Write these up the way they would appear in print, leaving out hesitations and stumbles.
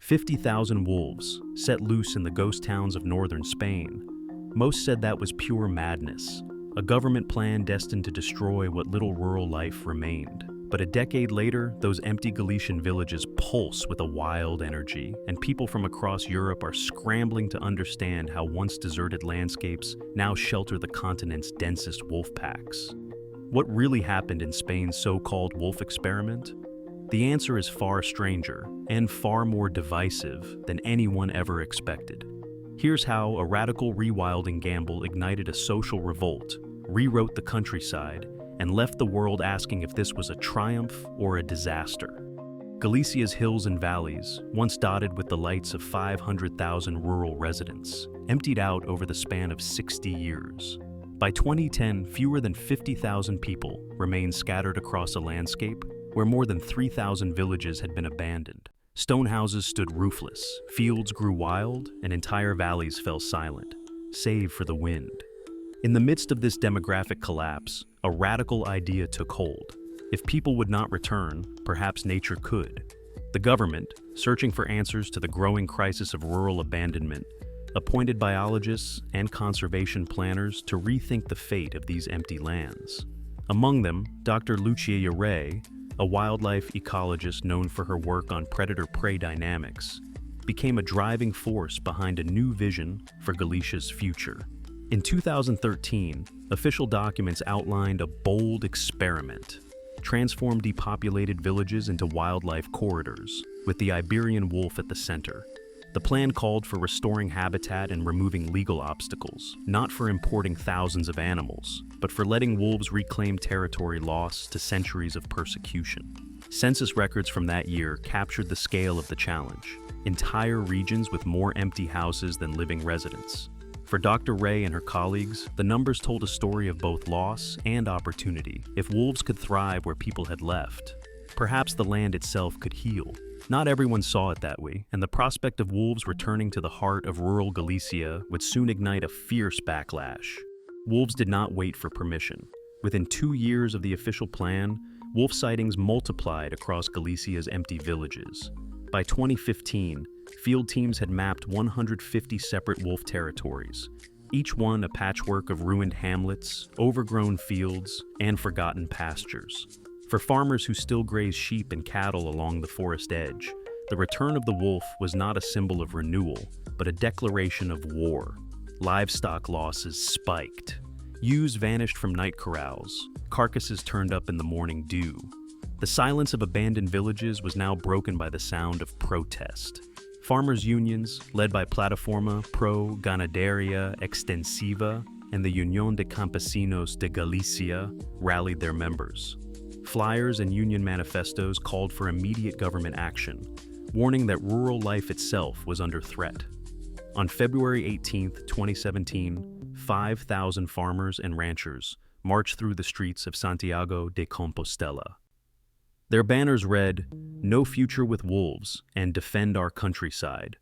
50,000 wolves set loose in the ghost towns of northern Spain. Most said that was pure madness, a government plan destined to destroy what little rural life remained. But a decade later, those empty Galician villages pulse with a wild energy, and people from across Europe are scrambling to understand how once deserted landscapes now shelter the continent's densest wolf packs. What really happened in Spain's so-called wolf experiment? The answer is far stranger and far more divisive than anyone ever expected. Here's how a radical rewilding gamble ignited a social revolt, rewrote the countryside, and left the world asking if this was a triumph or a disaster. Galicia's hills and valleys, once dotted with the lights of 500,000 rural residents, emptied out over the span of 60 years. By 2010, fewer than 50,000 people remained scattered across a landscape where more than 3,000 villages had been abandoned. Stone houses stood roofless, fields grew wild, and entire valleys fell silent, save for the wind. In the midst of this demographic collapse, a radical idea took hold. If people would not return, perhaps nature could. The government, searching for answers to the growing crisis of rural abandonment, appointed biologists and conservation planners to rethink the fate of these empty lands. Among them, Dr. Lucia Ray, a wildlife ecologist known for her work on predator-prey dynamics, became a driving force behind a new vision for Galicia's future. In 2013, official documents outlined a bold experiment, transform depopulated villages into wildlife corridors, with the Iberian wolf at the center. The plan called for restoring habitat and removing legal obstacles, not for importing thousands of animals, but for letting wolves reclaim territory lost to centuries of persecution. Census records from that year captured the scale of the challenge: entire regions with more empty houses than living residents. For Dr. Ray and her colleagues, the numbers told a story of both loss and opportunity. If wolves could thrive where people had left, perhaps the land itself could heal. Not everyone saw it that way, and the prospect of wolves returning to the heart of rural Galicia would soon ignite a fierce backlash. Wolves did not wait for permission. Within 2 years of the official plan, wolf sightings multiplied across Galicia's empty villages. By 2015, field teams had mapped 150 separate wolf territories, each one a patchwork of ruined hamlets, overgrown fields, and forgotten pastures. For farmers who still graze sheep and cattle along the forest edge, the return of the wolf was not a symbol of renewal, but a declaration of war. Livestock losses spiked. Ewes vanished from night corrals, carcasses turned up in the morning dew. The silence of abandoned villages was now broken by the sound of protest. Farmers' unions, led by Plataforma Pro Ganaderia Extensiva and the Unión de Campesinos de Galicia, rallied their members. Flyers and union manifestos called for immediate government action, warning that rural life itself was under threat. On February 18, 2017, 5,000 farmers and ranchers marched through the streets of Santiago de Compostela. Their banners read, "No future with wolves," and "Defend our countryside."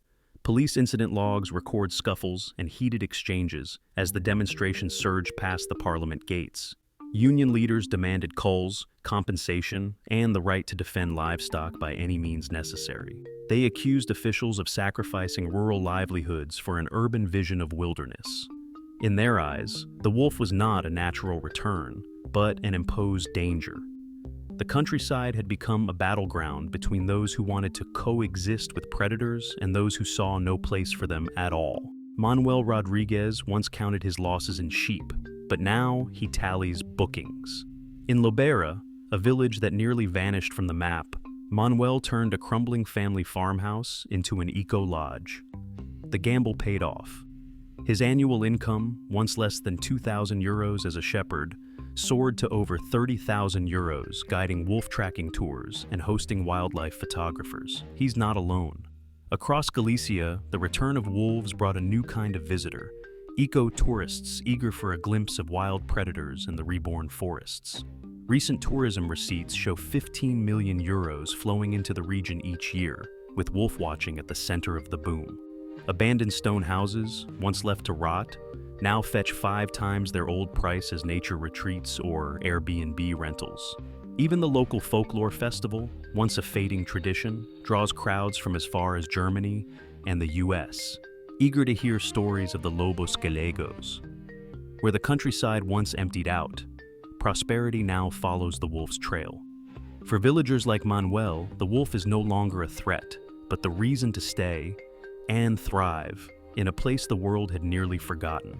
Police incident logs record scuffles and heated exchanges as the demonstration surged past the parliament gates. Union leaders demanded culls, compensation, and the right to defend livestock by any means necessary. They accused officials of sacrificing rural livelihoods for an urban vision of wilderness. In their eyes, the wolf was not a natural return, but an imposed danger. The countryside had become a battleground between those who wanted to coexist with predators and those who saw no place for them at all. Manuel Rodriguez once counted his losses in sheep, but now he tallies bookings. In Lobera, a village that nearly vanished from the map, Manuel turned a crumbling family farmhouse into an eco-lodge. The gamble paid off. His annual income, once less than 2,000 euros as a shepherd, soared to over 30,000 euros guiding wolf tracking tours and hosting wildlife photographers. He's not alone. Across Galicia, the return of wolves brought a new kind of visitor, eco-tourists eager for a glimpse of wild predators in the reborn forests. Recent tourism receipts show 15 million euros flowing into the region each year, with wolf watching at the center of the boom. Abandoned stone houses, once left to rot, now fetch 5 times their old price as nature retreats or Airbnb rentals. Even the local folklore festival, once a fading tradition, draws crowds from as far as Germany and the US, eager to hear stories of the Lobos Gallegos. Where the countryside once emptied out, prosperity now follows the wolf's trail. For villagers like Manuel, the wolf is no longer a threat, but the reason to stay and thrive in a place the world had nearly forgotten.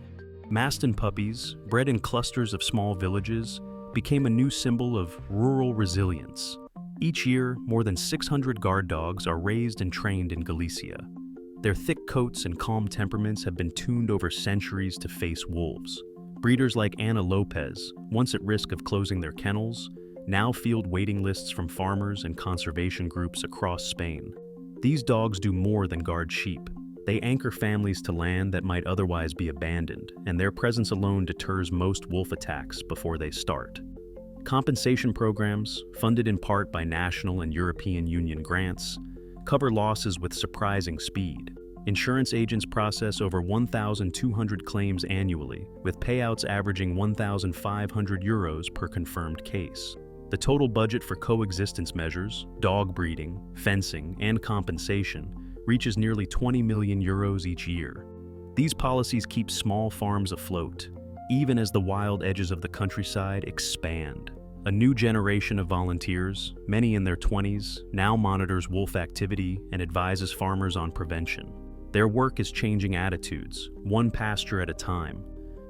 Maston puppies, bred in clusters of small villages, became a new symbol of rural resilience. Each year, more than 600 guard dogs are raised and trained in Galicia. Their thick coats and calm temperaments have been tuned over centuries to face wolves. Breeders like Ana Lopez, once at risk of closing their kennels, now field waiting lists from farmers and conservation groups across Spain. These dogs do more than guard sheep. They anchor families to land that might otherwise be abandoned, and their presence alone deters most wolf attacks before they start. Compensation programs, funded in part by national and European Union grants, cover losses with surprising speed. Insurance agents process over 1,200 claims annually, with payouts averaging €1,500 per confirmed case. The total budget for coexistence measures, dog breeding, fencing, and compensation reaches nearly €20 million each year. These policies keep small farms afloat, even as the wild edges of the countryside expand. A new generation of volunteers, many in their 20s, now monitors wolf activity and advises farmers on prevention. Their work is changing attitudes, one pasture at a time.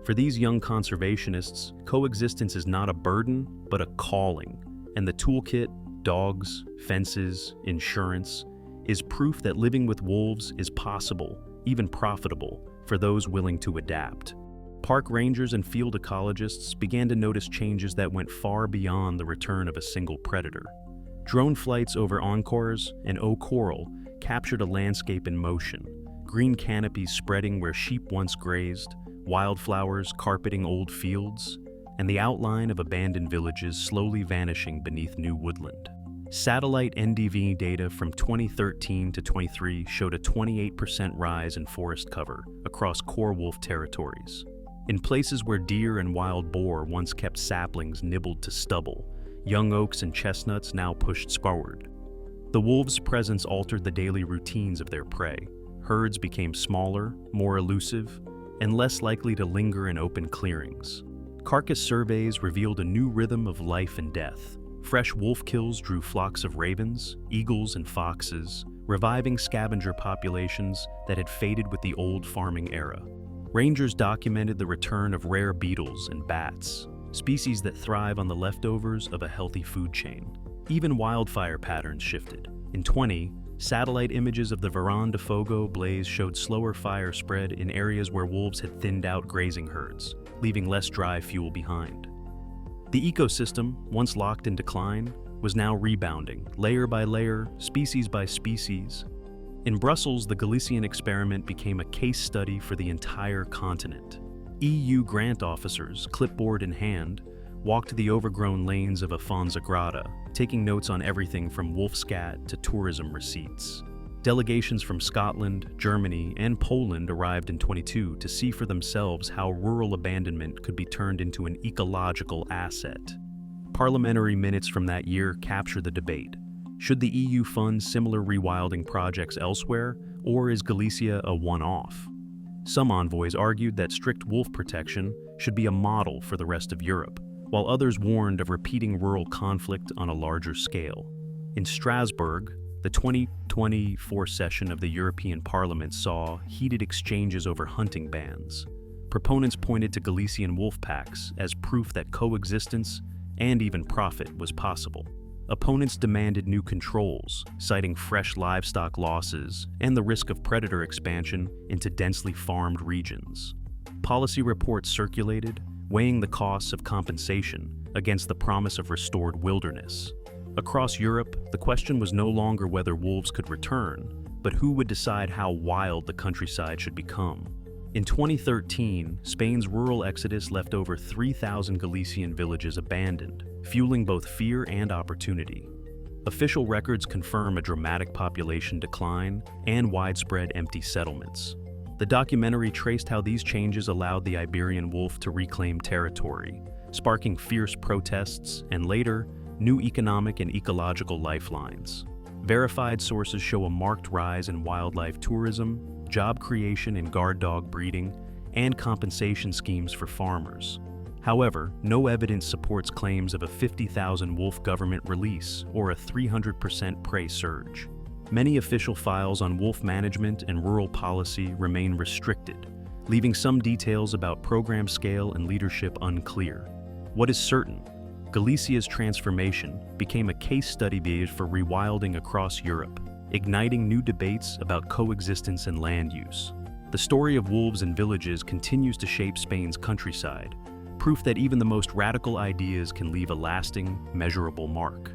For these young conservationists, coexistence is not a burden, but a calling. And the toolkit, dogs, fences, insurance, is proof that living with wolves is possible, even profitable, for those willing to adapt. Park rangers and field ecologists began to notice changes that went far beyond the return of a single predator. Drone flights over encores and Eau Coral captured a landscape in motion, green canopies spreading where sheep once grazed, wildflowers carpeting old fields, and the outline of abandoned villages slowly vanishing beneath new woodland. Satellite NDV data from 2013 to 23 showed a 28% rise in forest cover across core wolf territories. In places where deer and wild boar once kept saplings nibbled to stubble, young oaks and chestnuts now pushed forward. The wolves' presence altered the daily routines of their prey. Herds became smaller, more elusive, and less likely to linger in open clearings. Carcass surveys revealed a new rhythm of life and death. Fresh wolf kills drew flocks of ravens, eagles, and foxes, reviving scavenger populations that had faded with the old farming era. Rangers documented the return of rare beetles and bats, species that thrive on the leftovers of a healthy food chain. Even wildfire patterns shifted. In 20, satellite images of the Verón de Fogo blaze showed slower fire spread in areas where wolves had thinned out grazing herds, leaving less dry fuel behind. The ecosystem, once locked in decline, was now rebounding, layer by layer, species by species. In Brussels, the Galician experiment became a case study for the entire continent. EU grant officers, clipboard in hand, walked the overgrown lanes of a Fonsagrada, taking notes on everything from wolf scat to tourism receipts. Delegations from Scotland, Germany, and Poland arrived in 22 to see for themselves how rural abandonment could be turned into an ecological asset. Parliamentary minutes from that year capture the debate. Should the EU fund similar rewilding projects elsewhere, or is Galicia a one-off? Some envoys argued that strict wolf protection should be a model for the rest of Europe, while others warned of repeating rural conflict on a larger scale. In Strasbourg, the 2024 session of the European Parliament saw heated exchanges over hunting bans. Proponents pointed to Galician wolf packs as proof that coexistence and even profit was possible. Opponents demanded new controls, citing fresh livestock losses and the risk of predator expansion into densely farmed regions. Policy reports circulated, weighing the costs of compensation against the promise of restored wilderness. Across Europe, the question was no longer whether wolves could return, but who would decide how wild the countryside should become. In 2013, Spain's rural exodus left over 3,000 Galician villages abandoned, fueling both fear and opportunity. Official records confirm a dramatic population decline and widespread empty settlements. The documentary traced how these changes allowed the Iberian wolf to reclaim territory, sparking fierce protests and later, new economic and ecological lifelines. Verified sources show a marked rise in wildlife tourism, job creation in guard dog breeding, and compensation schemes for farmers. However, no evidence supports claims of a 50,000 wolf government release or a 300% prey surge. Many official files on wolf management and rural policy remain restricted, leaving some details about program scale and leadership unclear. What is certain, Galicia's transformation became a case study for rewilding across Europe, igniting new debates about coexistence and land use. The story of wolves in villages continues to shape Spain's countryside, proof that even the most radical ideas can leave a lasting, measurable mark.